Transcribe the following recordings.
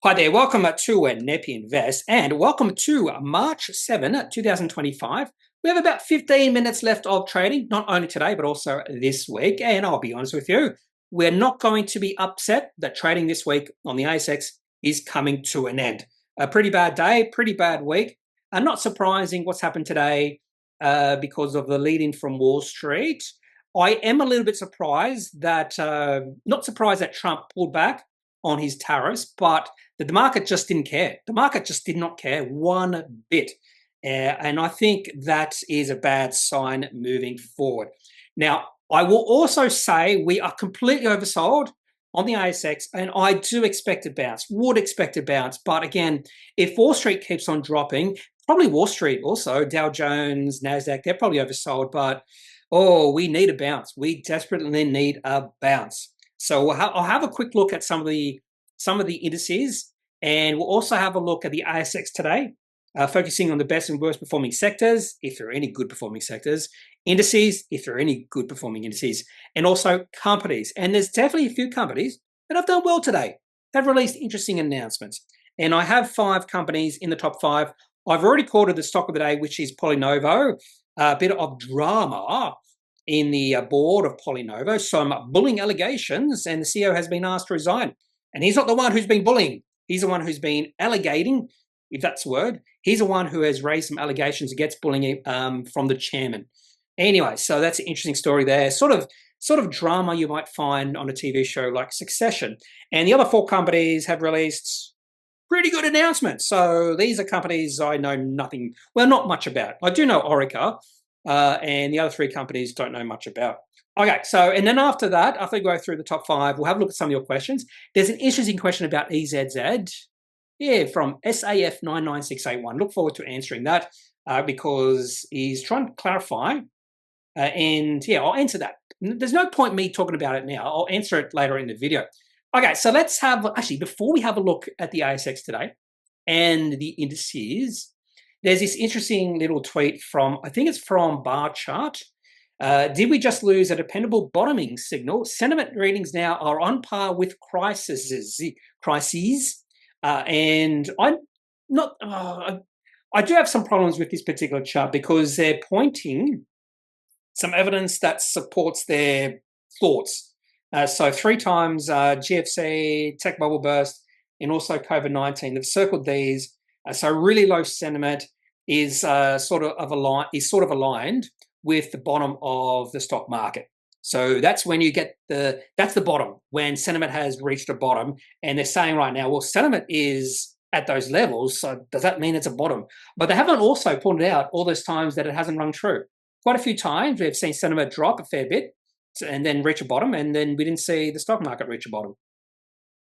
Hi there, welcome to Kneppy Invest and welcome to March 7, 2025. We have about 15 minutes left of trading, not only today, but also this week. And I'll be honest with you, we're not going to be upset that trading this week on the ASX is coming to an end. A pretty bad day, pretty bad week. Not surprising what's happened today because of the lead-in from Wall Street. I am a little bit surprised that, not surprised that Trump pulled back on his tariffs, but the market just didn't care. The market just did not care one bit. And I think that is a bad sign moving forward. Now, I will also say we are completely oversold on the ASX, and I do expect a bounce, would expect a bounce. But again, if Wall Street keeps on dropping, probably Wall Street also, Dow Jones, NASDAQ, they're probably oversold, but we need a bounce. We desperately need a bounce. So I'll have a quick look at some of the indices, and we'll also have a look at the ASX today, focusing on the best and worst performing sectors, if there are any good performing sectors, indices, if there are any good performing indices, and also companies. And there's definitely a few companies that have done well today. They've released interesting announcements. And I have 5 companies in the top 5. I've already called it the stock of the day, which is Polynovo. A bit of drama in the board of Polynovo, some bullying allegations, and the CEO has been asked to resign. And he's not the one who's been bullying. He's the one who's been allegating, if that's a word. He's the one who has raised some allegations against bullying from the chairman. Anyway, so that's an interesting story there. Sort of drama you might find on a TV show like Succession. And the other 4 companies have released pretty good announcements. So these are companies I know nothing, well, not much about. I do know Orica, and the other 3 companies don't know much about. Okay, so, and then after that, after we go through the top 5, we'll have a look at some of your questions. There's an interesting question about EZZ, from SAF99681. Look forward to answering that because he's trying to clarify, and I'll answer that. There's no point me talking about it now. I'll answer it later in the video. Okay, so let's have, actually, before we have a look at the ASX today and the indices, there's this interesting little tweet from, I think it's from Bar Chart. Did we just lose a dependable bottoming signal? Sentiment readings now are on par with crises. And I'm not, I do have some problems with this particular chart because they're pointing some evidence that supports their thoughts. So 3 times GFC, tech bubble burst, and also COVID-19. They've circled these. So really low sentiment is sort of aligned with the bottom of the stock market. So that's when you get that's the bottom, when sentiment has reached a bottom. And they're saying right now, well, sentiment is at those levels, so does that mean it's a bottom? But they haven't also pointed out all those times that it hasn't rung true. Quite a few times we've seen sentiment drop a fair bit and then reach a bottom, and then we didn't see the stock market reach a bottom.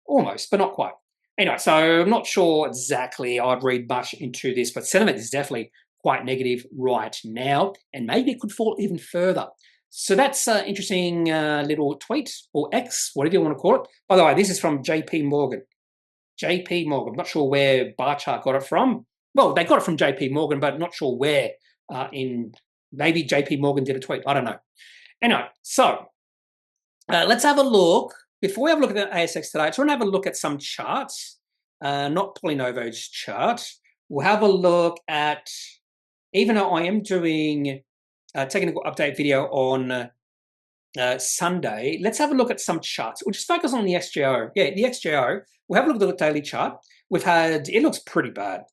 Almost, but not quite. Anyway, so I'm not sure exactly I'd read much into this, but sentiment is definitely quite negative right now, and maybe it could fall even further. So that's an interesting little tweet, or X, whatever you want to call it. By the way, this is from JP Morgan. JP Morgan, I'm not sure where Bar Chart got it from. Well, they got it from JP Morgan, but not sure where. Maybe JP Morgan did a tweet, I don't know. Anyway, so let's have a look. Before we have a look at the ASX today, I just want to have a look at some charts, not Polynovo's chart. We'll have a look at, even though I am doing a technical update video on Sunday, let's have a look at some charts. We'll just focus on the XJO. Yeah, the XJO. We'll have a look at the daily chart. It looks pretty bad.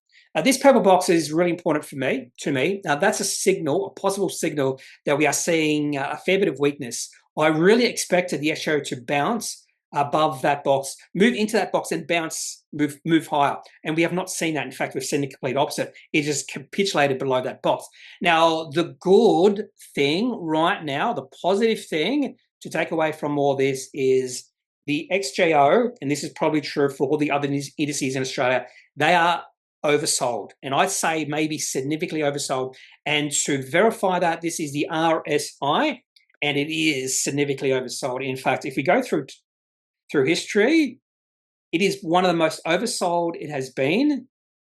This purple box is really important to me. That's a signal, a possible signal that we are seeing a fair bit of weakness. I really expected the XJO to bounce above that box, move into that box and bounce, move higher. And we have not seen that. In fact, we've seen the complete opposite. It just capitulated below that box. Now, the good thing right now, the positive thing to take away from all this is the XJO, and this is probably true for all the other indices in Australia, they are oversold. And I'd say maybe significantly oversold. And to verify that, this is the RSI, and it is significantly oversold. In fact, if we go through history, it is one of the most oversold it has been,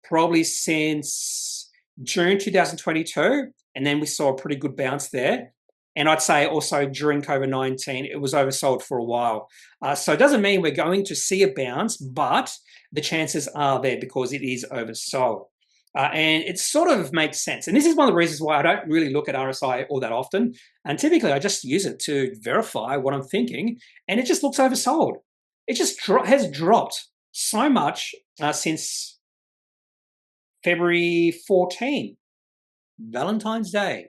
probably since June 2022, and then we saw a pretty good bounce there. And I'd say also during COVID-19, it was oversold for a while. So it doesn't mean we're going to see a bounce, but the chances are there because it is oversold. And it sort of makes sense. And this is one of the reasons why I don't really look at RSI all that often. And typically I just use it to verify what I'm thinking. And it just looks oversold. It just has dropped so much since February 14, Valentine's Day.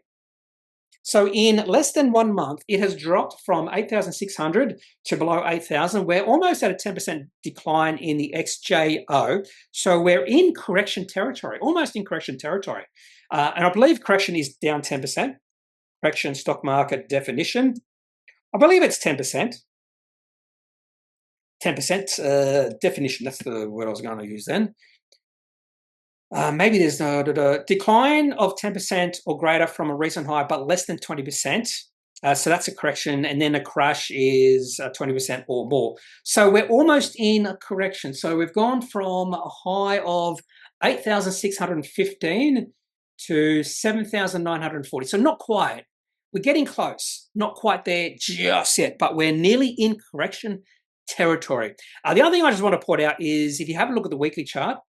So in less than 1 month, it has dropped from 8,600 to below 8,000. We're almost at a 10% decline in the XJO. So we're in correction territory, almost in correction territory. And I believe correction is down 10%. Correction stock market definition. I believe it's 10%. 10% definition, that's the word I was going to use then. Maybe there's a decline of 10% or greater from a recent high, but less than 20%. So that's a correction. And then a crash is 20% or more. So we're almost in a correction. So we've gone from a high of 8,615 to 7,940. So not quite. We're getting close. Not quite there just yet, but we're nearly in correction territory. The other thing I just want to point out is if you have a look at the weekly chart,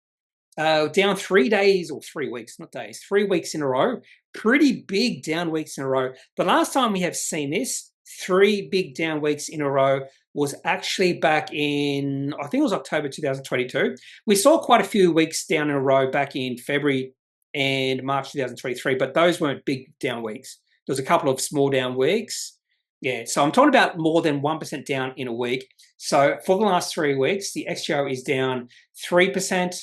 down 3 days or 3 weeks, not days, 3 weeks in a row, pretty big down weeks in a row. The last time we have seen this, 3 big down weeks in a row, was actually back in, I think it was October 2022. We saw quite a few weeks down in a row back in February and March 2023, but those weren't big down weeks. There was a couple of small down weeks. Yeah, so I'm talking about more than 1% down in a week. So for the last 3 weeks, the XJO is down 3%,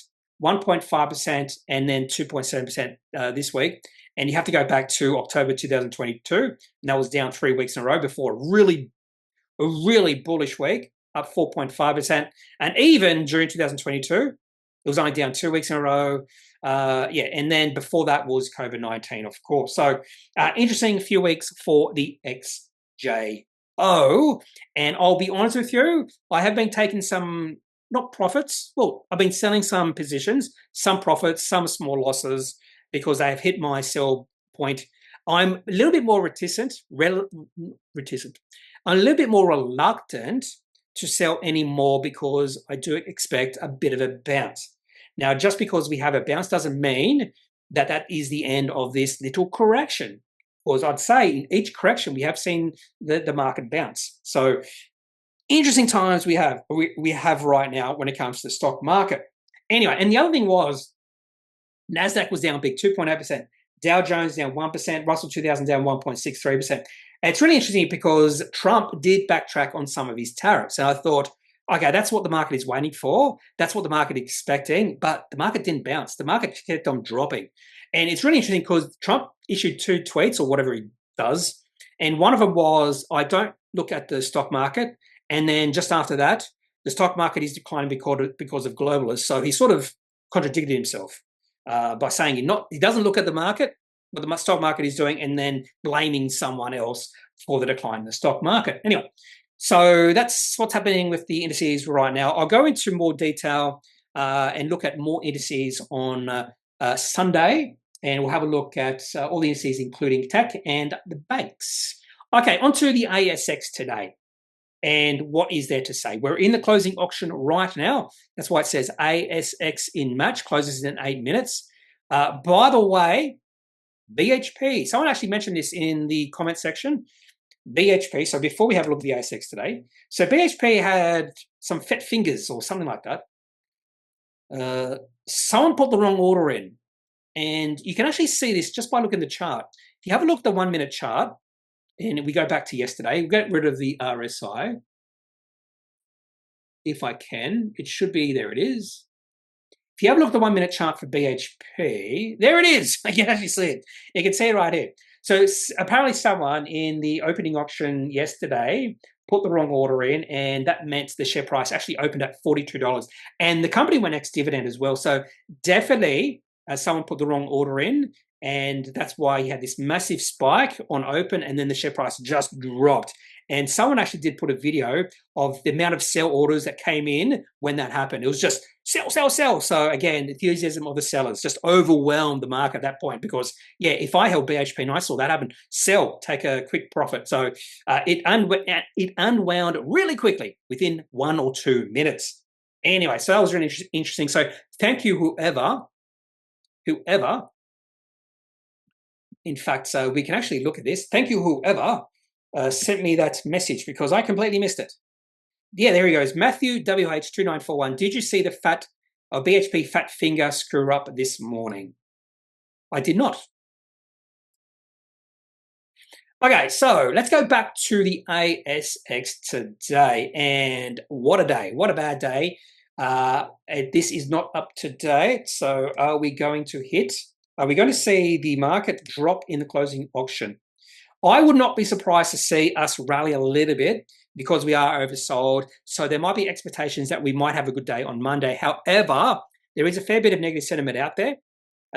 1.5%, and then 2.7% this week. And you have to go back to October 2022, and that was down 3 weeks in a row before a really bullish week, up 4.5%. And even during 2022, it was only down 2 weeks in a row. And then before that was COVID-19, of course. So interesting few weeks for the XJO. And I'll be honest with you, I have been taking some, not profits. Well, I've been selling some positions, some profits, some small losses because they have hit my sell point. I'm a little bit more reticent. I'm a little bit more reluctant to sell anymore because I do expect a bit of a bounce. Now, just because we have a bounce doesn't mean that that is the end of this little correction. Because I'd say in each correction, we have seen the market bounce. So interesting times we have right now when it comes to the stock market. Anyway, and the other thing was NASDAQ was down big, 2.8%. Dow Jones down 1%. Russell 2000 down 1.63%. And it's really interesting because Trump did backtrack on some of his tariffs. And I thought, okay, that's what the market is waiting for. That's what the market is expecting. But the market didn't bounce. The market kept on dropping. And it's really interesting because Trump issued 2 tweets or whatever he does. And one of them was, I don't look at the stock market. And then just after that, the stock market is declining because of globalists. So he sort of contradicted himself by saying he doesn't look at the market, what the stock market is doing, and then blaming someone else for the decline in the stock market. Anyway, so that's what's happening with the indices right now. I'll go into more detail and look at more indices on Sunday, and we'll have a look at all the indices, including tech and the banks. Okay, onto the ASX today. And what is there to say? We're in the closing auction right now. That's why it says ASX in match, closes in 8 minutes. By the way, BHP, someone actually mentioned this in the comment section. BHP, so before we have a look at the ASX today, so BHP had some fat fingers or something like that. Someone put the wrong order in. And you can actually see this just by looking at the chart. If you have a look at the 1 minute chart, and we go back to yesterday, we get rid of the RSI. If I can, it should be, there it is. If you have a look at the 1 minute chart for BHP, there it is. You can actually see it. You can see it right here. So apparently someone in the opening auction yesterday put the wrong order in, and that meant the share price actually opened at $42. And the company went ex-dividend as well. So definitely someone put the wrong order in, and that's why you had this massive spike on open, and then the share price just dropped. And someone actually did put a video of the amount of sell orders that came in when that happened. It was just sell, sell, sell. So again, the enthusiasm of the sellers just overwhelmed the market at that point because, yeah, if I held BHP and I saw that happen, sell, take a quick profit. So it unwound really quickly within 1 or 2 minutes. Anyway, so that was really interesting. So thank you, whoever, in fact, so we can actually look at this. Thank you, whoever sent me that message because I completely missed it. Yeah, there he goes. Matthew WH2941. Did you see the BHP Fat Finger screw up this morning? I did not. Okay, so let's go back to the ASX today. And what a day. What a bad day. This is not up to date. So are we going to see the market drop in the closing auction? I would not be surprised to see us rally a little bit because we are oversold. So there might be expectations that we might have a good day on Monday. However, there is a fair bit of negative sentiment out there.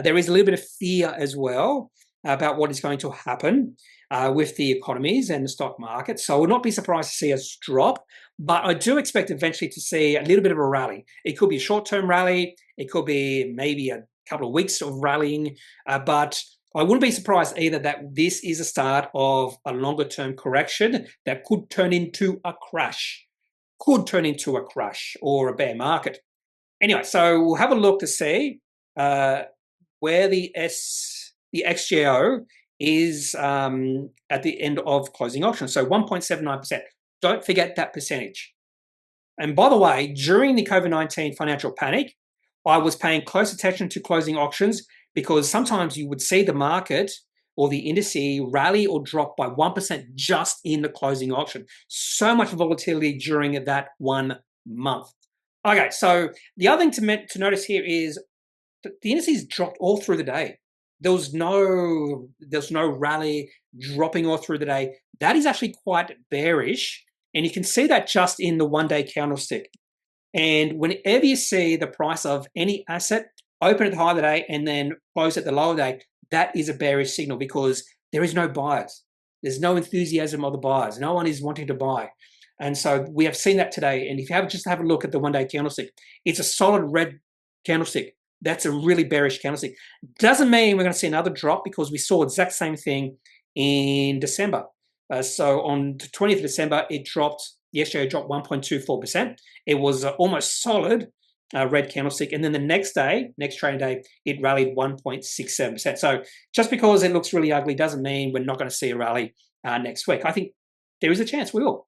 There is a little bit of fear as well about what is going to happen with the economies and the stock market. So I would not be surprised to see us drop, but I do expect eventually to see a little bit of a rally. It could be a short-term rally. It could be maybe a couple of weeks of rallying, but I wouldn't be surprised either that this is a start of a longer-term correction that could turn into a crash, or a bear market. Anyway, so we'll have a look to see where the XJO is at the end of closing auction. So 1.79%. Don't forget that percentage. And by the way, during the COVID-19 financial panic, I was paying close attention to closing auctions because sometimes you would see the market or the indice rally or drop by 1% just in the closing auction. So much volatility during that 1 month. Okay, so the other thing to notice here is that the indices dropped all through the day. There was no rally dropping all through the day. That is actually quite bearish, and you can see that just in the one-day candlestick. And whenever you see the price of any asset open at the high of the day and then close at the low of the day, that is a bearish signal because there is no buyers. There's no enthusiasm of the buyers. No one is wanting to buy. And so we have seen that today. And if you just have a look at the one-day candlestick, it's a solid red candlestick. That's a really bearish candlestick. Doesn't mean we're going to see another drop because we saw the exact same thing in December. So on the 20th of December, the XJO dropped 1.24%. It was almost solid red candlestick. And then the next trading day, it rallied 1.67%. So just because it looks really ugly doesn't mean we're not going to see a rally next week. I think there is a chance we will.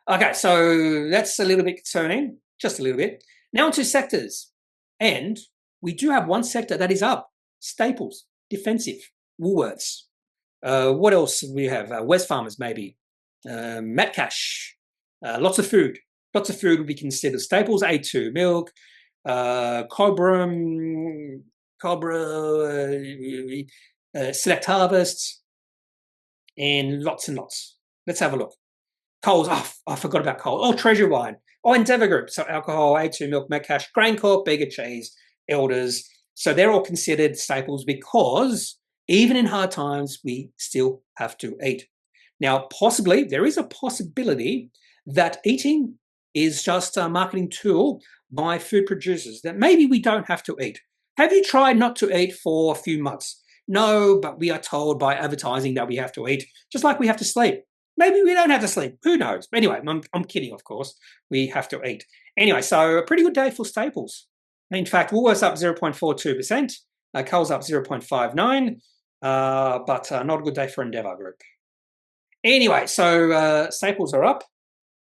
Okay, so that's a little bit concerning, just a little bit. Now onto sectors. And we do have one sector that is up. Staples, defensive, Woolworths. What else do we have? Wesfarmers maybe. Metcash. Lots of food. Lots of food would be considered staples. A2 milk, Cobra, Select Harvest, and lots and lots. Let's have a look. Coles. Oh, I forgot about Coles. Oh, Treasure Wine. Oh, Endeavour Group. So alcohol, A2 milk, Metcash, GrainCorp, Bega Cheese, Elders. So they're all considered staples because even in hard times, we still have to eat. Now, possibly, there is a possibility that eating is just a marketing tool by food producers, that maybe we don't have to eat. Have you tried not to eat for a few months? No, but we are told by advertising that we have to eat, just like we have to sleep. Maybe we don't have to sleep. Who knows? But anyway, I'm kidding, of course. We have to eat. Anyway, so a pretty good day for staples. In fact, Woolworths up 0.42%, Coles up 0.59%, but not a good day for Endeavour Group. Anyway, so staples are up.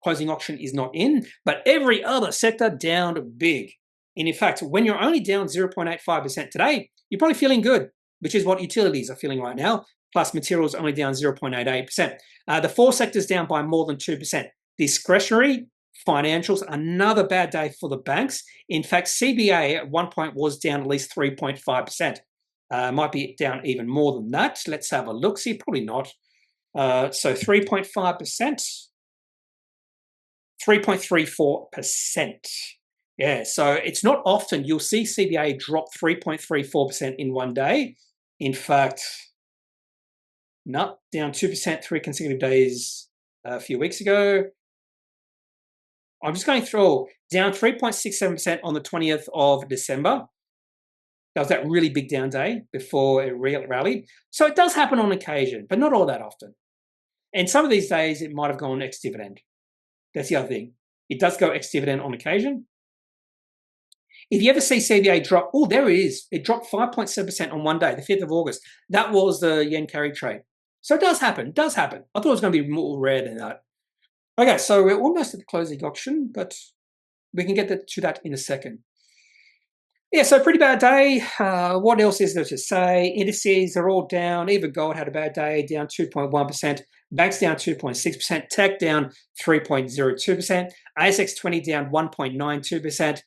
Closing auction is not in, but every other sector down big. And in fact, when you're only down 0.85% today, you're probably feeling good, which is what utilities are feeling right now, plus materials only down 0.88%. The 4 sectors down by more than 2%. Discretionary, financials, another bad day for the banks. In fact, CBA at one point was down at least 3.5%. Might be down even more than that. Let's have a look. See, probably not. So 3.5%. 3.34%. Yeah, so it's not often you'll see CBA drop 3.34% in one day. In fact, No, down 2%, 3 consecutive days a few weeks ago. I'm just going through, down 3.67% on the 20th of December. That was that really big down day before it rallied. So it does happen on occasion, but not all that often. And some of these days, it might have gone ex-dividend. That's the other thing. It does go ex-dividend on occasion. If you ever see CBA drop, oh, there it is. It dropped 5.7% on one day, the 5th of August. That was the yen carry trade. So it does happen, I thought it was going to be more rare than that. Okay, so we're almost at the closing auction, but we can get to that in a second. Yeah, so pretty bad day. What else is there to say? Indices are all down. Even gold had a bad day, down 2.1%. Banks down 2.6%. Tech down 3.02%. ASX 20 down 1.92%.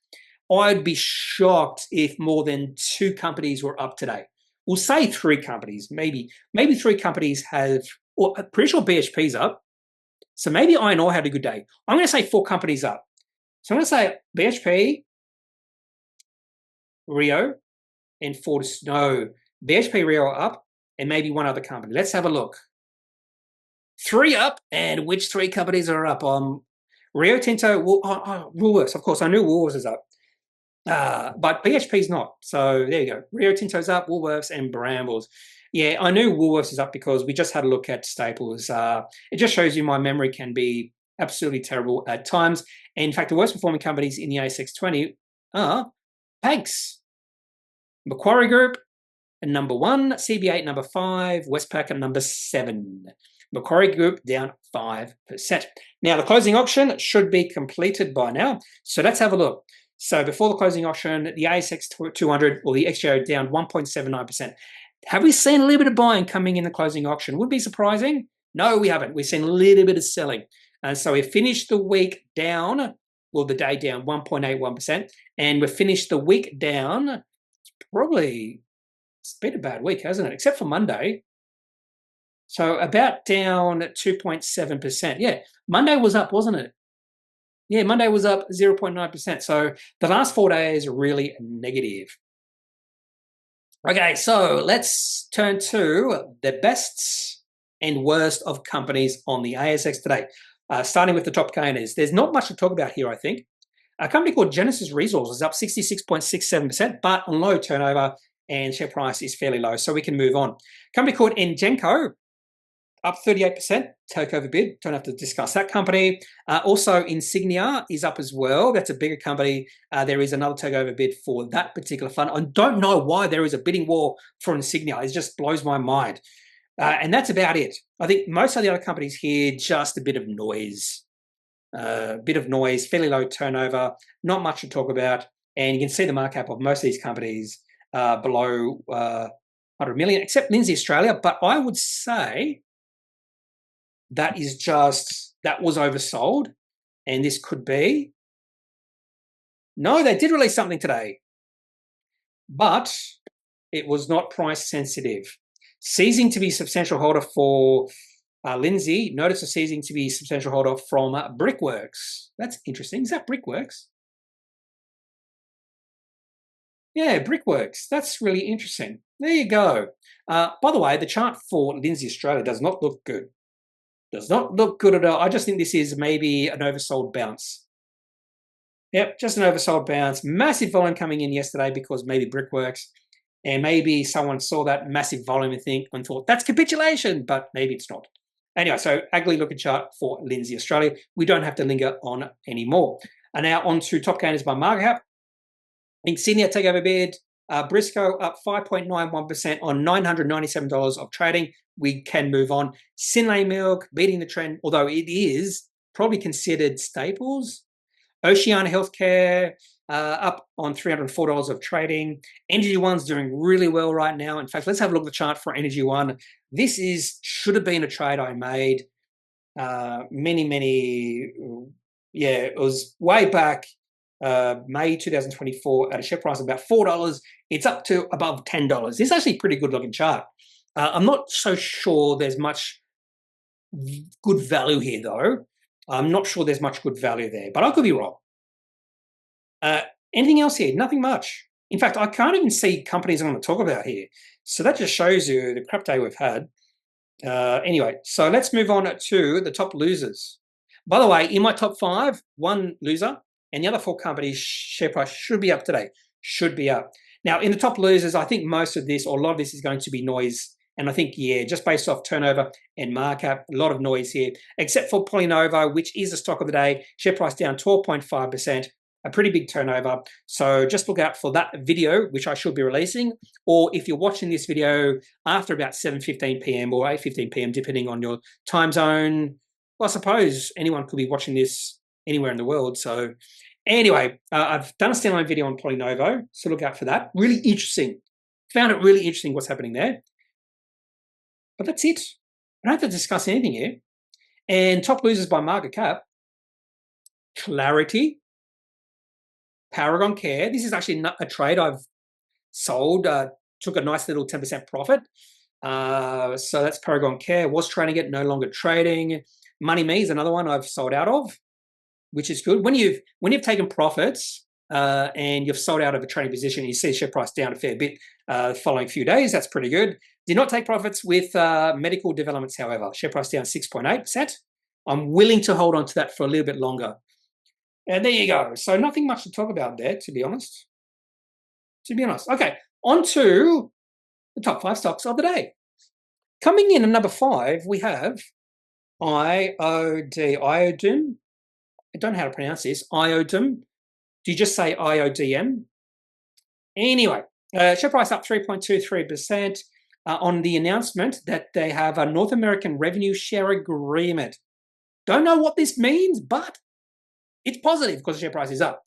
I'd be shocked if more than 2 companies were up today. We'll say 3 companies, maybe 3 companies have, well, I'm pretty sure BHP's up. So maybe iron ore had a good day. I'm going to say 4 companies up. So I'm going to say BHP, Rio, and Fortis. No, BHP, Rio are up, and maybe one other company. Let's have a look. 3 up, and which 3 companies are up? Rio Tinto, Woolworths. Of course, I knew Woolworths is up. But BHP's not. So there you go. Rio Tinto's up, Woolworths, and Brambles. Yeah, I knew Woolworths is up because we just had a look at staples. It just shows you my memory can be absolutely terrible at times. And in fact, the worst performing companies in the ASX 20 are banks. Macquarie Group at number 1, CB8 number 5, Westpac at number 7. Macquarie Group down 5%. Now, the closing auction should be completed by now. So let's have a look. So before the closing auction, the ASX 200 or the XJO down 1.79%. Have we seen a little bit of buying coming in the closing auction? Would be surprising. No, we haven't. We've seen a little bit of selling. And so we finished the week down, well, the day down 1.81%. And we finished the week down, probably, it's been a bad week, hasn't it? Except for Monday. So about down 2.7%. Yeah, Monday was up, wasn't it? Yeah, Monday was up 0.9%. So the last 4 days are really negative. Okay, so let's turn to the best and worst of companies on the ASX today. Starting with the top gainers. There's not much to talk about here, I think. A company called Genesis Resources is up 66.67%, but on low turnover and share price is fairly low, so we can move on. A company called Engenco, up 38%, takeover bid. Don't have to discuss that company. Also, Insignia is up as well. That's a bigger company. There is another takeover bid for that particular fund. I don't know why there is a bidding war for Insignia. It just blows my mind. And that's about it. I think most of the other companies here, just a bit of noise. Fairly low turnover, not much to talk about. And you can see the market cap of most of these companies below 100 million, except Lindsay Australia. But I would say that was oversold, and this could be. No, they did release something today, but it was not price sensitive. Ceasing to be substantial holder for Lindsay. Notice a ceasing to be substantial holder from Brickworks. That's interesting. Is that Brickworks? Yeah, Brickworks. That's really interesting. There you go. By the way, the chart for Lindsay Australia does not look good. Does not look good at all. I just think this is maybe an oversold bounce. Yep, just an oversold bounce. Massive volume coming in yesterday because maybe Brickworks, and maybe someone saw that massive volume and thought, that's capitulation, but maybe it's not. Anyway, so ugly looking chart for Lindsay Australia. We don't have to linger on anymore. And now on to top gainers by market cap. Insignia takeover bid. Briscoe up 5.91% on $997 of trading. We can move on. Synlait Milk beating the trend, although it is probably considered staples. Oceania Healthcare up on $304 of trading. Energy One's doing really well right now. In fact, let's have a look at the chart for Energy One. This should have been a trade I made it was way back May 2024 at a share price of about $4. It's up to above $10. This is actually a pretty good looking chart. I'm not so sure there's much good value here, though. I'm not sure there's much good value there, but I could be wrong. Anything else here? Nothing much. In fact, I can't even see companies I'm going to talk about here. So that just shows you the crap day we've had. Anyway, so let's move on to the top losers. By the way, in my top 5, one loser, and the other 4 companies' share price should be up today. Should be up. Now, in the top losers, I think most of this, or a lot of this, is going to be noise. And I think, yeah, just based off turnover and markup, a lot of noise here, except for Polynovo, which is the stock of the day. Share price down 12.5%, a pretty big turnover. So just look out for that video, which I should be releasing. Or if you're watching this video after about 7:15 p.m. or 8:15 p.m., depending on your time zone, well, I suppose anyone could be watching this anywhere in the world. So anyway, I've done a standalone video on Polynovo, so look out for that. Really interesting. Found it really interesting what's happening there. But that's it. I don't have to discuss anything here. And top losers by market cap, Clarity, Paragon Care. This is actually not a trade I've sold. Took a nice little 10% profit. So that's Paragon Care. Was trading it, no longer trading. Money Me is another one I've sold out of, which is good. When you've taken profits and you've sold out of a trading position, and you see share price down a fair bit following few days, that's pretty good. Did not take profits with medical developments, however. Share price down 6.8%. I'm willing to hold on to that for a little bit longer. And there you go. So nothing much to talk about there, to be honest. Okay, on to the top 5 stocks of the day. Coming in at number 5, we have IODM. I don't know how to pronounce this. IODM. Do you just say IODM? Anyway, share price up 3.23% on the announcement that they have a North American revenue share agreement. Don't know what this means, but it's positive because the share price is up.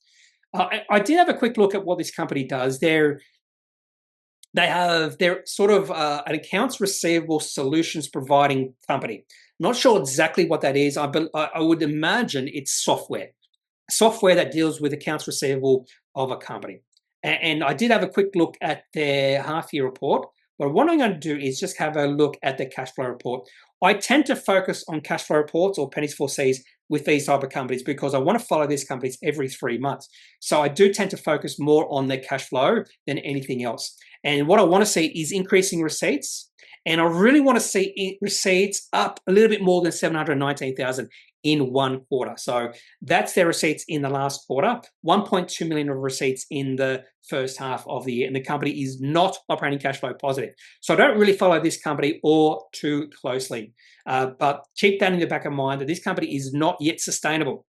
I did have a quick look at what this company does. They're sort of an accounts receivable solutions providing company. Not sure exactly what that is. I would imagine it's software that deals with accounts receivable of a company. And I did have a quick look at their half-year report. But what I'm going to do is just have a look at the cash flow report. I tend to focus on cash flow reports or pennies for C's with these type of companies because I want to follow these companies every 3 months. So I do tend to focus more on their cash flow than anything else. And what I want to see is increasing receipts. And I really want to see receipts up a little bit more than 719,000 in one quarter. So that's their receipts in the last quarter, 1.2 million of receipts in the first half of the year. And the company is not operating cash flow positive. So I don't really follow this company all too closely. But keep that in the back of mind that this company is not yet sustainable.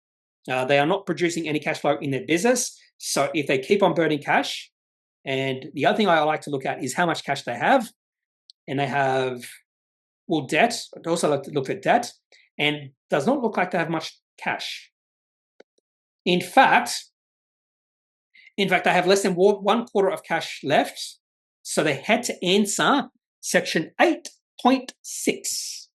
They are not producing any cash flow in their business. So if they keep on burning cash, and the other thing I like to look at is how much cash they have. And they have, well, debt. I'd also like to look at debt. And does not look like they have much cash. In fact, they have less than 1/4 of cash left. So they had to answer Section 8.6.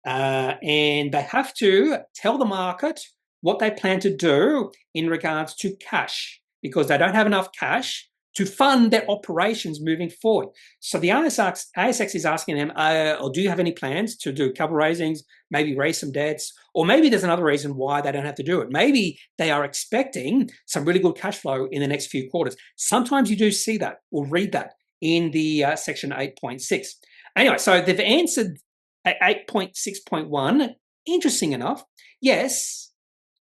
And they have to tell the market what they plan to do in regards to cash because they don't have enough cash to fund their operations moving forward. So the ASX is asking them, or do you have any plans to do capital raisings, maybe raise some debts, or maybe there's another reason why they don't have to do it. Maybe they are expecting some really good cash flow in the next few quarters. Sometimes you do see that or read that in the Section 8.6. Anyway, so they've answered at 8.6.1. Interesting enough, yes.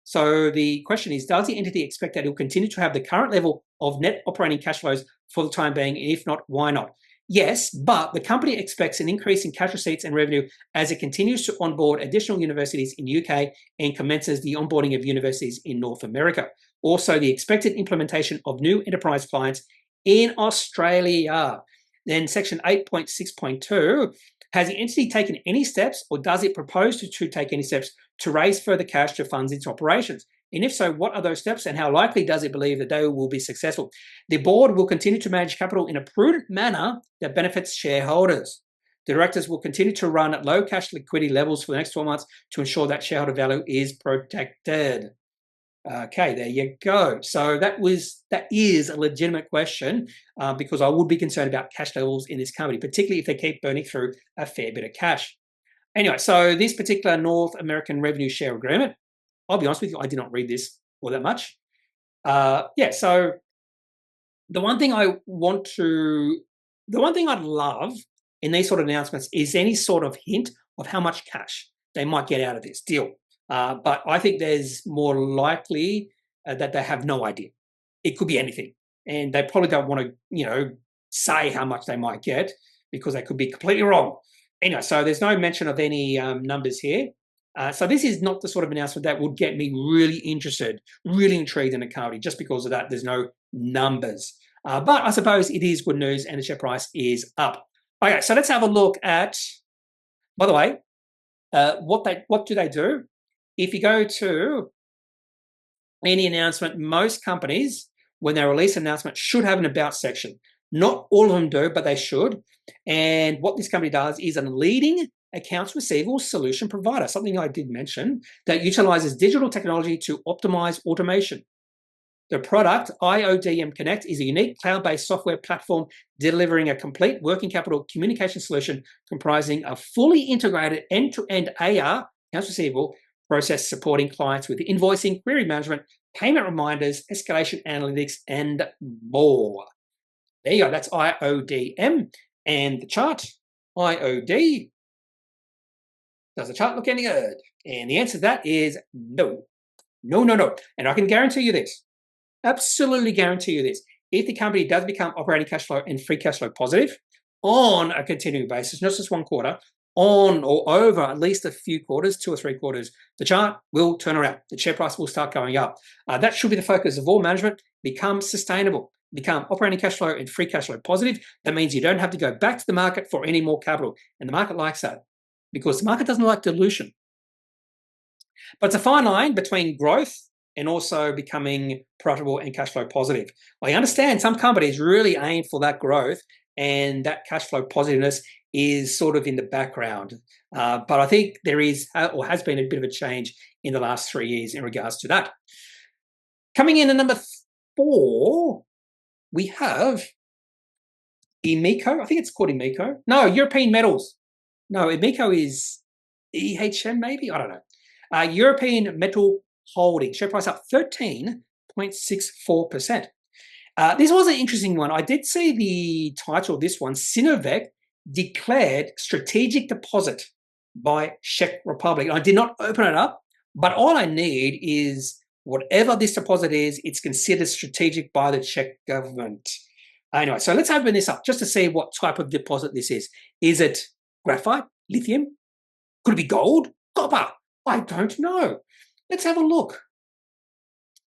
So the question is, does the entity expect that it will continue to have the current level of net operating cash flows for the time being? And if not, why not? Yes, but the company expects an increase in cash receipts and revenue as it continues to onboard additional universities in the UK and commences the onboarding of universities in North America. Also, the expected implementation of new enterprise clients in Australia. Then Section 8.6.2, has the entity taken any steps or does it propose to take any steps to raise further cash to fund its operations? And if so, what are those steps and how likely does it believe that they will be successful? The board will continue to manage capital in a prudent manner that benefits shareholders. The directors will continue to run at low cash liquidity levels for the next 12 months to ensure that shareholder value is protected. Okay, there you go. So that is a legitimate question because I would be concerned about cash levels in this company, particularly if they keep burning through a fair bit of cash. Anyway, so this particular North American revenue share agreement, I'll be honest with you, I did not read this all that much. So the one thing I'd love in these sort of announcements is any sort of hint of how much cash they might get out of this deal. But I think there's more likely that they have no idea. It could be anything. And they probably don't want to, say how much they might get because they could be completely wrong. Anyway, so there's no mention of any numbers here. So this is not the sort of announcement that would get me really interested, really intrigued in a company. Just because of that, there's no numbers. But I suppose it is good news and the share price is up. Okay, so let's have a look at, by the way, what do they do? If you go to any announcement, most companies, when they release an announcement, should have an about section. Not all of them do, but they should. And what this company does is a leading accounts receivable solution provider, something I did mention, that utilizes digital technology to optimize automation. The product, IODM Connect, is a unique cloud-based software platform delivering a complete working capital communication solution comprising a fully integrated end-to-end AR, accounts receivable, process supporting clients with invoicing, query management, payment reminders, escalation analytics, and more. There you go. That's IODM. And the chart, IOD. Does the chart look any good? And the answer to that is no. No, no, no. And I can guarantee you this. Absolutely guarantee you this. If the company does become operating cash flow and free cash flow positive on a continuing basis, not just one quarter, on or over at least a few quarters, 2 or 3 quarters, the chart will turn around. The share price will start going up. That should be the focus of all management. Become sustainable. Become operating cash flow and free cash flow positive. That means you don't have to go back to the market for any more capital. And the market likes that because the market doesn't like dilution. But it's a fine line between growth and also becoming profitable and cash flow positive. I understand some companies really aim for that growth and that cash flow positiveness is sort of in the background. But I think there is or has been a bit of a change in the last 3 years in regards to that. Coming in at number 4, we have Emeco. I think it's called Emeco. No, European Metals. No, Emeco is EHM maybe? I don't know. European Metal Holding. Share price up 13.64%. This was an interesting one. I did see the title of this one, Sinovac declared strategic deposit by Czech Republic. I did not open it up, but all I need is whatever this deposit is, it's considered strategic by the Czech government. Anyway, so let's open this up just to see what type of deposit this is. Is it graphite, lithium? Could it be gold? Copper? I don't know. Let's have a look.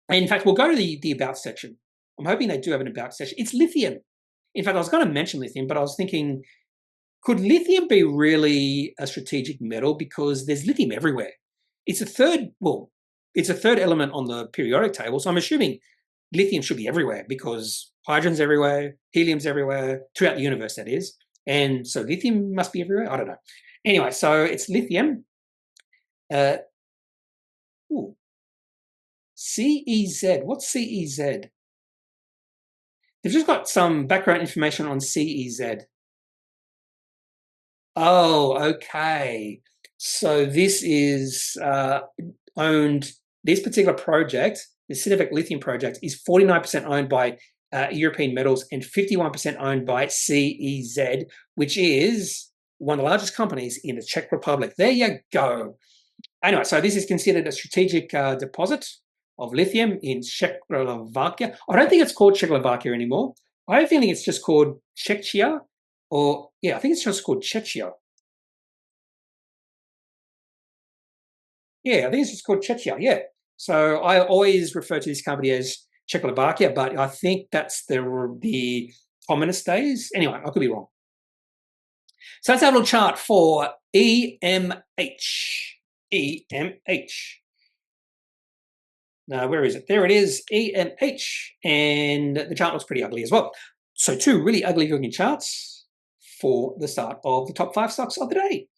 And in fact, we'll go to the about section. I'm hoping they do have an about section. It's lithium. In fact, I was going to mention lithium, but I was thinking, could lithium be really a strategic metal? Because there's lithium everywhere. It's a third element on the periodic table. So I'm assuming lithium should be everywhere because hydrogen's everywhere, helium's everywhere, throughout the universe, that is. And so lithium must be everywhere. I don't know. Anyway, so it's lithium. CEZ. What's CEZ? They've just got some background information on CEZ. Oh, okay. So this is owned, this particular project, the Sinovac Lithium project, is 49% owned by European Metals and 51% owned by CEZ, which is one of the largest companies in the Czech Republic. There you go. Anyway, so this is considered a strategic deposit of lithium in Czechoslovakia. I don't think it's called Czechoslovakia anymore. I have a feeling it's just called Czechia, or yeah, I think it's just called Czechia. Yeah, I think it's just called Czechia, yeah. So I always refer to this company as Czechoslovakia, but I think that's the communist days. Anyway, I could be wrong. So let's have a little chart for EMH. EMH. Now, where is it? There it is, EMH. And the chart looks pretty ugly as well. So 2 really ugly looking charts for the start of the top 5 stocks of the day.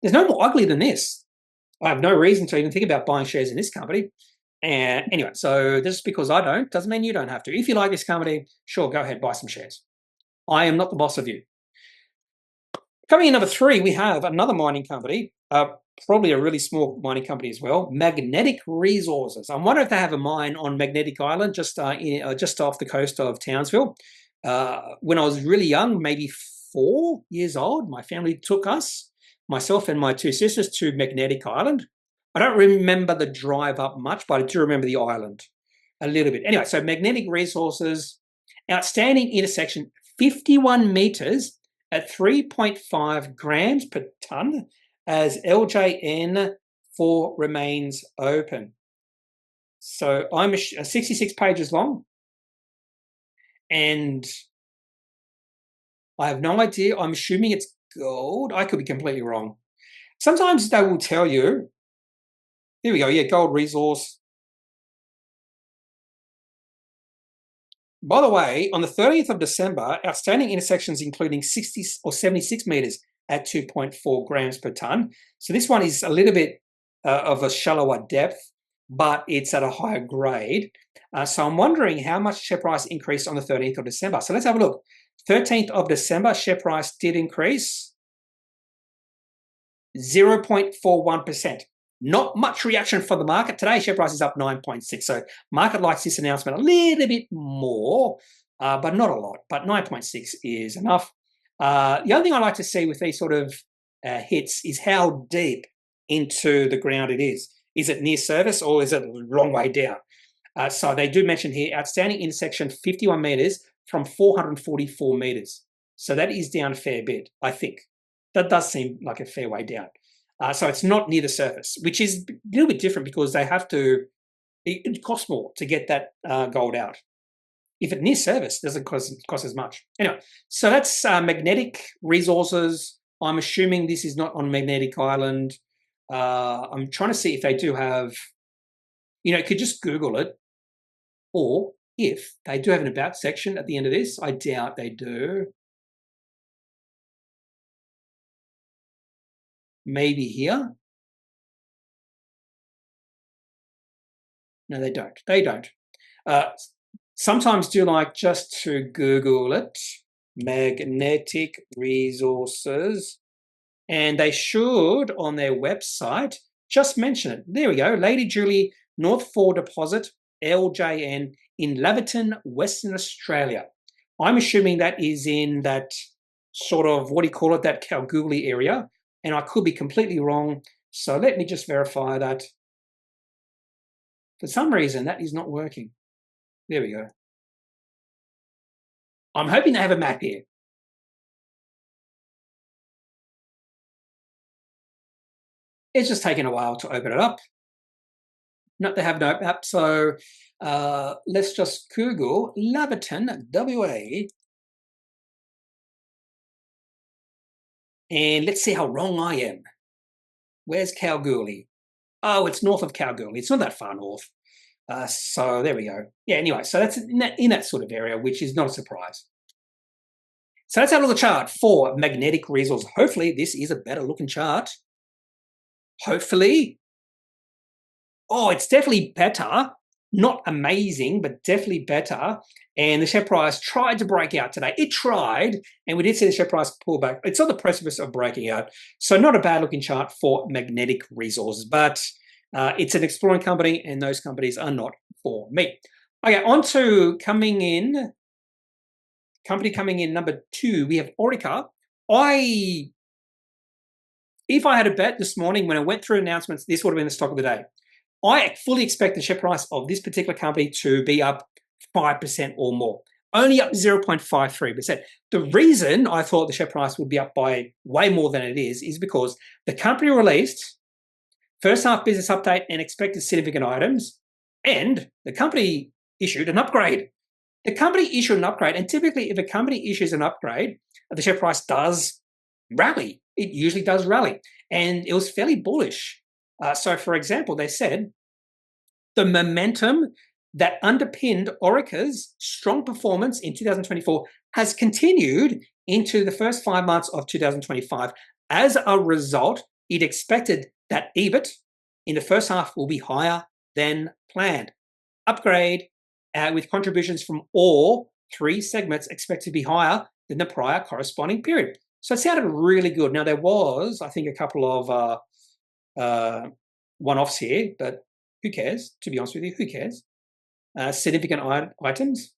There's no more ugly than this. I have no reason to even think about buying shares in this company. And anyway, so just because I don't, doesn't mean you don't have to. If you like this company, sure, go ahead, buy some shares. I am not the boss of you. Coming in number 3, we have another mining company, probably a really small mining company as well, Magnetic Resources. I wonder if they have a mine on Magnetic Island, just off the coast of Townsville. When I was really young, maybe 4 years old. My family took us, myself and my 2 sisters, to Magnetic Island. I don't remember the drive up much, but I do remember the island a little bit. Anyway, so Magnetic Resources, outstanding intersection, 51 meters at 3.5 grams per tonne as LJN4 remains open. So I'm 66 pages long, and I have no idea. I'm assuming it's gold. I could be completely wrong. Sometimes they will tell you. Here we go. Yeah, gold resource. By the way, on the 30th of December, outstanding intersections including 60 or 76 meters at 2.4 grams per tonne. So this one is a little bit of a shallower depth, but it's at a higher grade. So I'm wondering how much share price increased on the 13th of December. So let's have a look. 13th of December, share price did increase 0.41%. Not much reaction from the market. Today, share price is up 9.6. So market likes this announcement a little bit more, but not a lot. But 9.6 is enough. The other thing I like to see with these sort of hits is how deep into the ground it is. Is it near surface or is it a long way down? So they do mention here, outstanding intersection 51 meters from 444 meters. So that is down a fair bit, I think. That does seem like a fair way down. So it's not near the surface, which is a little bit different because they have to, it costs more to get that gold out. If it's near surface, it doesn't cost as much. Anyway, so that's Magnetic Resources. I'm assuming this is not on Magnetic Island. I'm trying to see if they do have, you could just Google it, or if they do have an about section at the end of this. I doubt they do. Maybe here. No, they don't. They don't. Sometimes do like just to Google it, Magnetic Resources, and they should on their website just mention it. There we go. Lady Julie North 4 Deposit, LJN, in Laverton, Western Australia. I'm assuming that is in that sort of, what do you call it, that Kalgoorlie area, and I could be completely wrong. So let me just verify that. For some reason, that is not working. There we go. I'm hoping they have a map here. It's just taken a while to open it up. No, they have no map. So let's just Google Laverton, WA. And let's see how wrong I am. Where's Kalgoorlie? Oh, it's north of Kalgoorlie. It's not that far north. So there we go. Yeah, anyway, so that's in that sort of area, which is not a surprise. So let's have a look at the chart for Magnetic Resources. Hopefully this is a better looking chart. Hopefully. Oh, it's definitely better. Not amazing, but definitely better. And the share price tried to break out today. It tried, and we did see the share price pull back. It's on the precipice of breaking out. So not a bad looking chart for Magnetic Resources, but it's an exploring company, and those companies are not for me. Okay, on to company coming in number 2, we have Orica. If I had a bet this morning when I went through announcements, this would have been the stock of the day. I fully expect the share price of this particular company to be up 5% or more, only up 0.53%. The reason I thought the share price would be up by way more than it is because the company released first half business update and expected significant items, and the company issued an upgrade. The company issued an upgrade, and typically if a company issues an upgrade, the share price does rally. It usually does rally, and it was fairly bullish. So, for example, they said the momentum that underpinned Orica's strong performance in 2024 has continued into the first 5 months of 2025. As a result, it expected that EBIT in the first half will be higher than planned. Upgrade with contributions from all 3 segments expected to be higher than the prior corresponding period. So it sounded really good. Now, there was, I think, a couple of one-offs here, but who cares? To be honest with you, who cares? Significant items.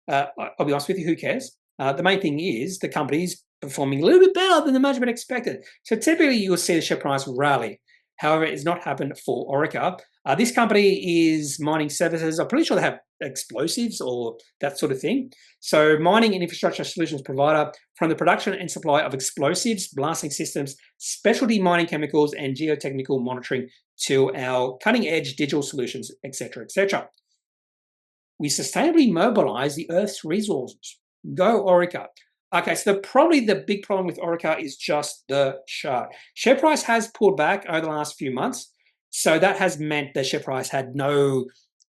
I'll be honest with you, who cares? The main thing is the company's performing a little bit better than the management expected. So typically you'll see the share price rally. However, it's not happened for Orica. This company is mining services. I'm pretty sure they have explosives or that sort of thing. So mining and infrastructure solutions provider from the production and supply of explosives, blasting systems, specialty mining chemicals, and geotechnical monitoring to our cutting-edge digital solutions, etc., etc. We sustainably mobilize the Earth's resources. Go Orica. Okay, so probably the big problem with Orica is just the chart. Share price has pulled back over the last few months, so that has meant the share price had no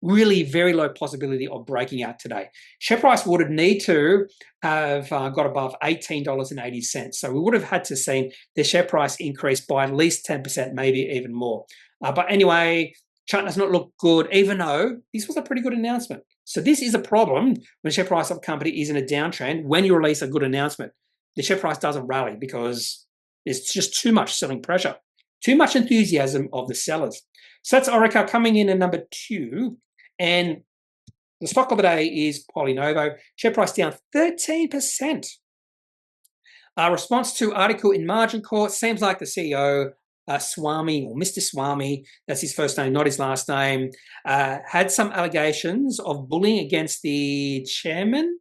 really very low possibility of breaking out today. Share price would need to have got above $18.80, so we would have had to see the share price increase by at least 10%, maybe even more. But anyway, chart does not look good, even though this was a pretty good announcement. So this is a problem when the share price of a company is in a downtrend. When you release a good announcement, the share price doesn't rally because there's just too much selling pressure, too much enthusiasm of the sellers. So that's Orica coming in at number 2. And the stock of the day is Polynovo. Share price down 13%. Response to article in Margin Court. Seems like the CEO, Swami, or Mr. Swami, that's his first name, not his last name, had some allegations of bullying against the chairman,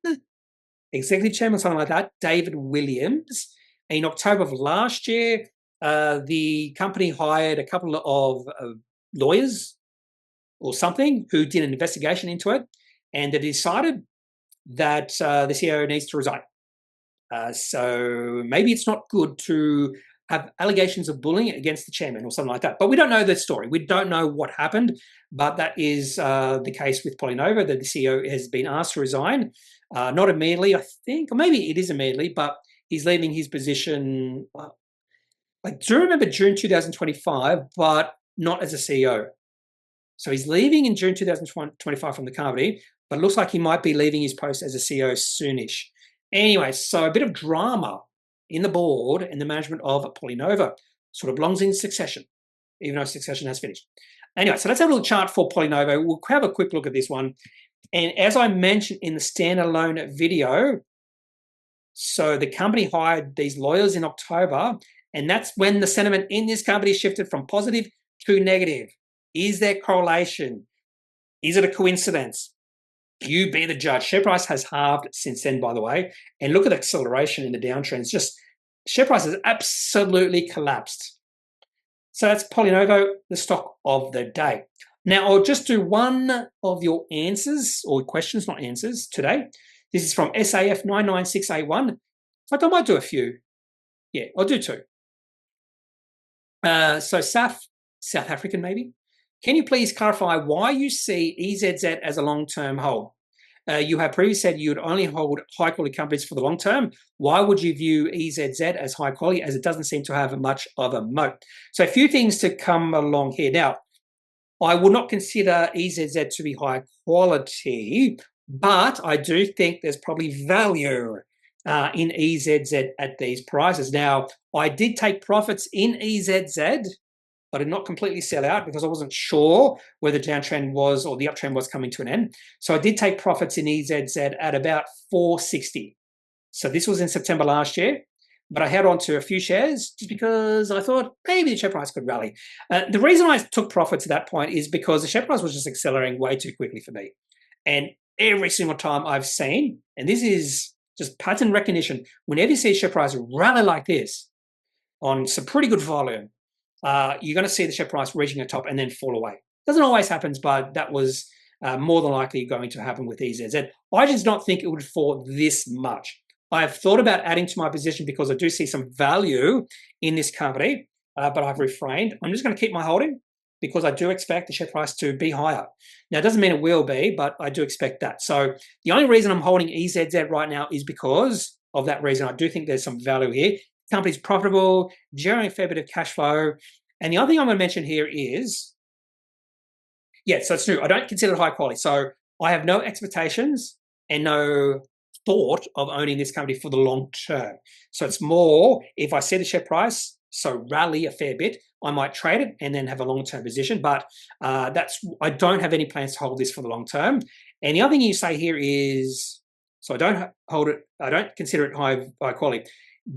executive chairman, something like that, David Williams. In October of last year, the company hired a couple of lawyers or something who did an investigation into it, and they decided that the CEO needs to resign. So maybe it's not good to have allegations of bullying against the chairman or something like that. But we don't know the story. We don't know what happened, but that is the case with Polynovo, that the CEO has been asked to resign. Not immediately, I think, or maybe it is immediately, but he's leaving his position, I do remember June 2025, but not as a CEO. So he's leaving in June 2025 from the company, but it looks like he might be leaving his post as a CEO soonish. Anyway, so a bit of drama in the board and the management of Polynovo. Sort of belongs in succession, even though succession has finished. Anyway, so let's have a little chart for Polynovo. We'll have a quick look at this one. And as I mentioned in the standalone video, so the company hired these lawyers in October, and that's when the sentiment in this company shifted from positive to negative. Is there correlation? Is it a coincidence? You be the judge. Share price has halved since then, by the way. And look at the acceleration in the downtrend. It's just, share price has absolutely collapsed. So that's Polynovo, the stock of the day. Now, I'll just do one of your answers, or questions, not answers, today. This is from SAF 99681. In fact, I might do a few. Yeah, I'll do 2. So SAF, South African maybe. Can you please clarify why you see EZZ as a long-term hold? You have previously said you would only hold high-quality companies for the long term. Why would you view EZZ as high quality, as it doesn't seem to have much of a moat? So a few things to come along here. Now, I would not consider EZZ to be high quality, but I do think there's probably value in EZZ at these prices. Now, I did take profits in EZZ. I did not completely sell out because I wasn't sure whether the downtrend was or the uptrend was coming to an end. So I did take profits in EZZ at about 460. So this was in September last year, but I held on to a few shares just because I thought maybe the share price could rally. The reason I took profits at that point is because the share price was just accelerating way too quickly for me. And every single time I've seen, and this is just pattern recognition, whenever you see a share price rally like this on some pretty good volume, you're going to see the share price reaching a top and then fall away. Doesn't always happen, but that was more than likely going to happen with EZZ. I just not think it would fall this much. I've thought about adding to my position because I do see some value in this company, but I've refrained. I'm just going to keep my holding because I do expect the share price to be higher. Now, it doesn't mean it will be, but I do expect that. So the only reason I'm holding EZZ right now is because of that reason. I do think there's some value here. The company's profitable, generating a fair bit of cash flow. And the other thing I'm going to mention here is, yeah, so it's true. I don't consider it high quality. So I have no expectations and no thought of owning this company for the long term. So it's more, if I see the share price rally a fair bit, I might trade it and then have a long-term position. But I don't have any plans to hold this for the long term. And the other thing you say here is, so I don't consider it high quality.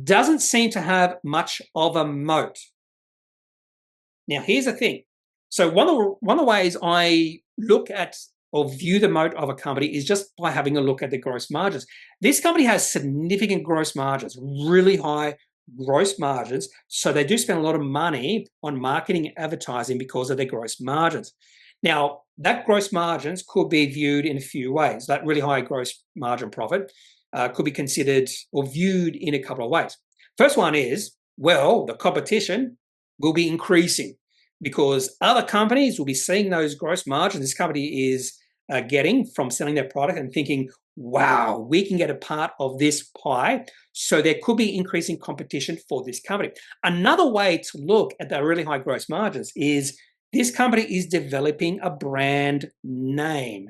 Doesn't seem to have much of a moat. Now, here's the thing. So one of the ways I look at or view the moat of a company is just by having a look at the gross margins. This company has significant gross margins, really high gross margins. So they do spend a lot of money on marketing and advertising because of their gross margins. Now, that gross margins could be viewed in a few ways. That really high gross margin profit could be considered or viewed in a couple of ways. First one is, well, the competition will be increasing because other companies will be seeing those gross margins this company is getting from selling their product and thinking, wow, we can get a part of this pie. So there could be increasing competition for this company. Another way to look at the really high gross margins is this company is developing a brand name.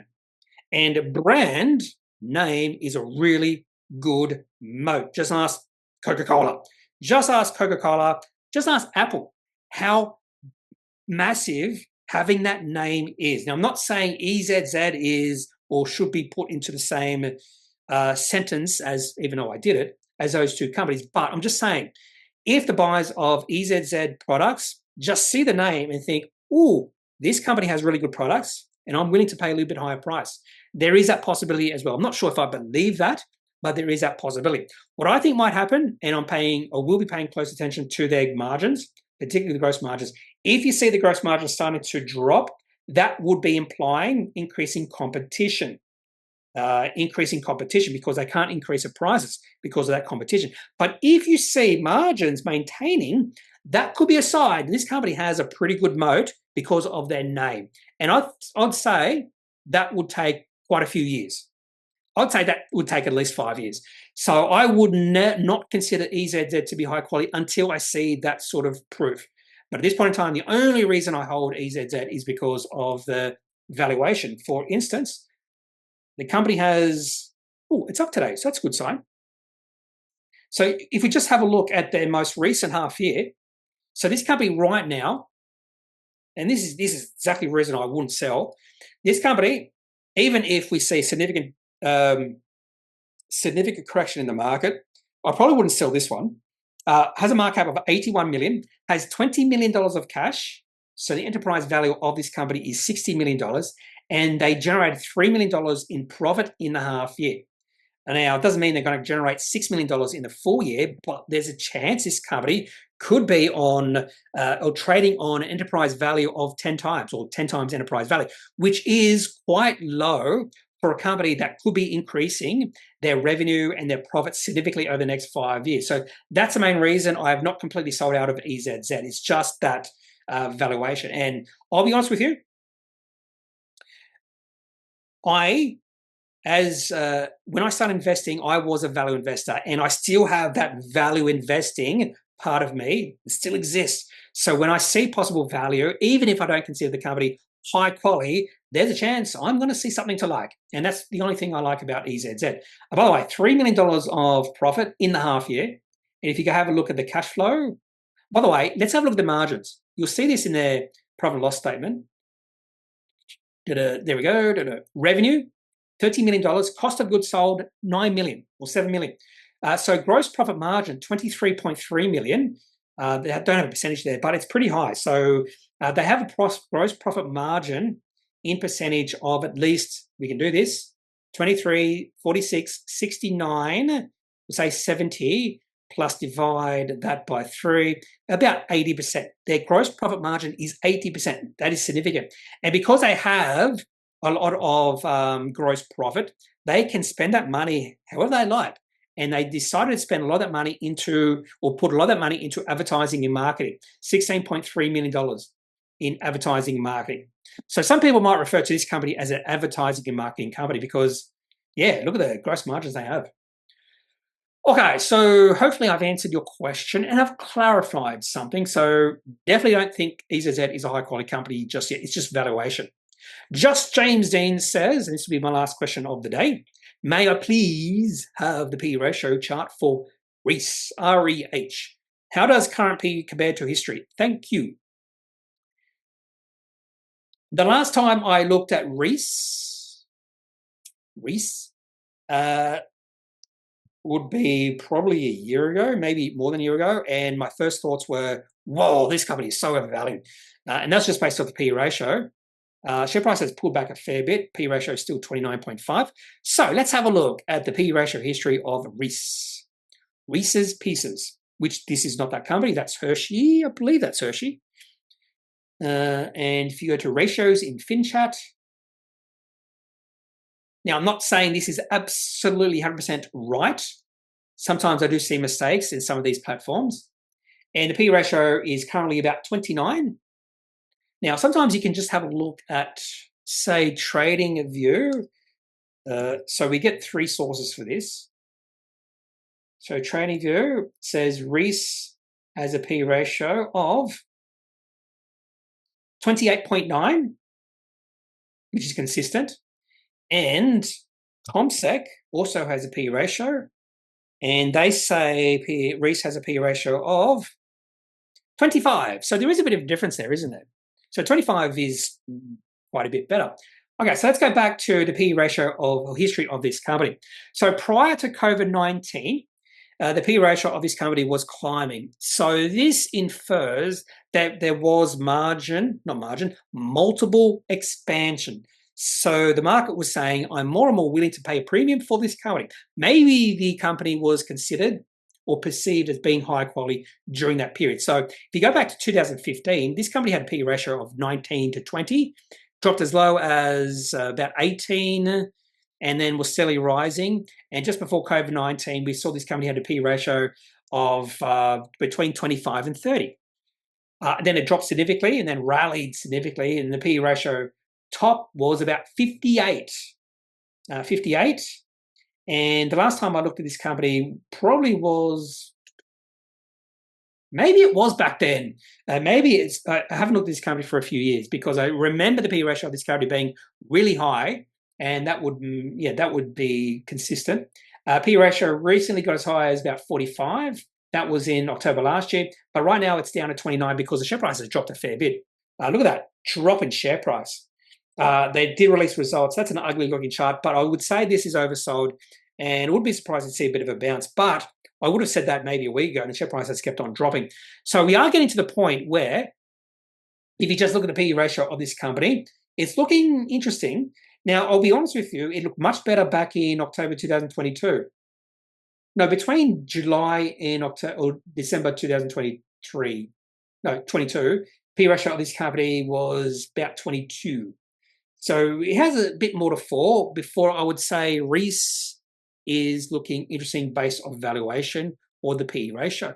And a brand name is a really good moat. Just ask Coca-Cola. Just ask Coca-Cola. Just ask Apple how massive having that name is. Now, I'm not saying EZZ is or should be put into the same sentence as, even though I did it, as those two companies, but I'm just saying, if the buyers of EZZ products just see the name and think, oh, this company has really good products and I'm willing to pay a little bit higher price, there is that possibility as well. I'm not sure if I believe that, but there is that possibility. What I think might happen, and I'm paying or will be paying close attention to their margins, particularly the gross margins. If you see the gross margins starting to drop, that would be implying increasing competition. Because they can't increase the prices because of that competition. But if you see margins maintaining, that could be a sign this company has a pretty good moat because of their name. And I'd say that would take quite a few years. I'd say that would take at least 5 years. So I would not consider EZZ to be high quality until I see that sort of proof. But at this point in time, the only reason I hold EZZ is because of the valuation. For instance, the company has, it's up today, so that's a good sign. So if we just have a look at their most recent half year, so this company right now, and this is exactly the reason I wouldn't sell, this company, even if we see significant correction in the market, I probably wouldn't sell this one. Has a market cap of 81 million, has $20 million of cash. So the enterprise value of this company is $60 million, and they generated $3 million in profit in the half year. And now, it doesn't mean they're going to generate $6 million in the full year, but there's a chance this company could be on or trading on an enterprise value of 10 times or 10 times enterprise value, which is quite low for a company that could be increasing their revenue and their profits significantly over the next 5 years. So that's the main reason I have not completely sold out of EZZ. It's just that valuation. And I'll be honest with you, when I started investing, I was a value investor, and I still have that value investing part of me. It still exists. So when I see possible value, even if I don't consider the company high quality, there's a chance I'm going to see something to like. And that's the only thing I like about EZZ. By the way, $3 million of profit in the half year. And if you go have a look at the cash flow, by the way, let's have a look at the margins. You'll see this in their profit and loss statement. There we go. Revenue, $30 million. Cost of goods sold, $9 million or $7 million. So gross profit margin, $23.3 million. They don't have a percentage there, but it's pretty high. So they have a gross profit margin in percentage of at least, we can do this, 23, 46, 69, we'll say 70, plus divide that by 3, about 80%. Their gross profit margin is 80%. That is significant. And because they have a lot of gross profit, they can spend that money however they like. And they decided to spend a lot of that money into, or put a lot of that money into advertising and marketing, $16.3 million in advertising and marketing. So some people might refer to this company as an advertising and marketing company because, yeah, look at the gross margins they have. Okay, so hopefully I've answered your question and I've clarified something. So definitely don't think EZZ is a high-quality company just yet. It's just valuation. Just James Dean says, and this will be my last question of the day, may I please have the P/E ratio chart for Reece, R-E-H. How does current P/E compare to history? Thank you. The last time I looked at Reece, would be probably a year ago, maybe more than a year ago, and my first thoughts were, whoa, this company is so overvalued. And that's just based off the P/E ratio. Share price has pulled back a fair bit. P/E ratio is still 29.5. So let's have a look at the P/E ratio history of Reece. Reese's Pieces, which this is not that company, that's Hershey. I believe that's Hershey. And if you go to ratios in FinChat, now I'm not saying this is absolutely 100% right. Sometimes I do see mistakes in some of these platforms. And the P/E ratio is currently about 29. Now, sometimes you can just have a look at, say, Trading View. So we get three sources for this. So Trading View says Reece has a P/E ratio of 28.9, which is consistent. And ComSec also has a P/E ratio. And they say Reece has a P/E ratio of 25. So there is a bit of a difference there, isn't there? So 25 is quite a bit better. Okay, so let's go back to the P/E ratio or history of this company. So prior to COVID-19, the P/E ratio of this company was climbing. So this infers that there was multiple expansion. So the market was saying, I'm more and more willing to pay a premium for this company. Maybe the company was considered or perceived as being high quality during that period. So if you go back to 2015, this company had a P/E ratio of 19 to 20, dropped as low as about 18, and then was steadily rising. And just before COVID-19, we saw this company had a P/E ratio of between 25 and 30. Then it dropped significantly and then rallied significantly, and the P/E ratio top was about 58. 58. And the last time I looked at this company probably was, maybe it was back then. Maybe it's, I haven't looked at this company for a few years because I remember the P/E ratio of this company being really high, and that would be consistent. P/E ratio recently got as high as about 45. That was in October last year, but right now it's down to 29 because the share price has dropped a fair bit. Look at that drop in share price. They did release results. That's an ugly looking chart, but I would say this is oversold, and I would be surprised to see a bit of a bounce. But I would have said that maybe a week ago, and the share price has kept on dropping. So we are getting to the point where, if you just look at the P/E ratio of this company, it's looking interesting. Now, I'll be honest with you, it looked much better back in October 2022. No, between July and October or December 2023, no, 22, P/E ratio of this company was about 22. So it has a bit more to fall before I would say Reece is looking interesting based on valuation or the P/E ratio.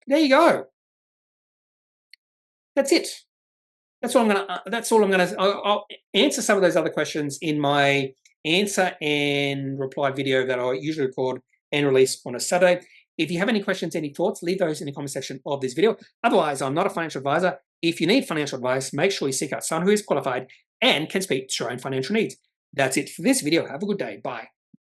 There you go. That's it. That's all I'm gonna. I'll answer some of those other questions in my answer and reply video that I usually record and release on a Saturday. If you have any questions, any thoughts, leave those in the comment section of this video. Otherwise, I'm not a financial advisor. If you need financial advice, make sure you seek out someone who is qualified and can speak to your own financial needs. That's it for this video. Have a good day. Bye.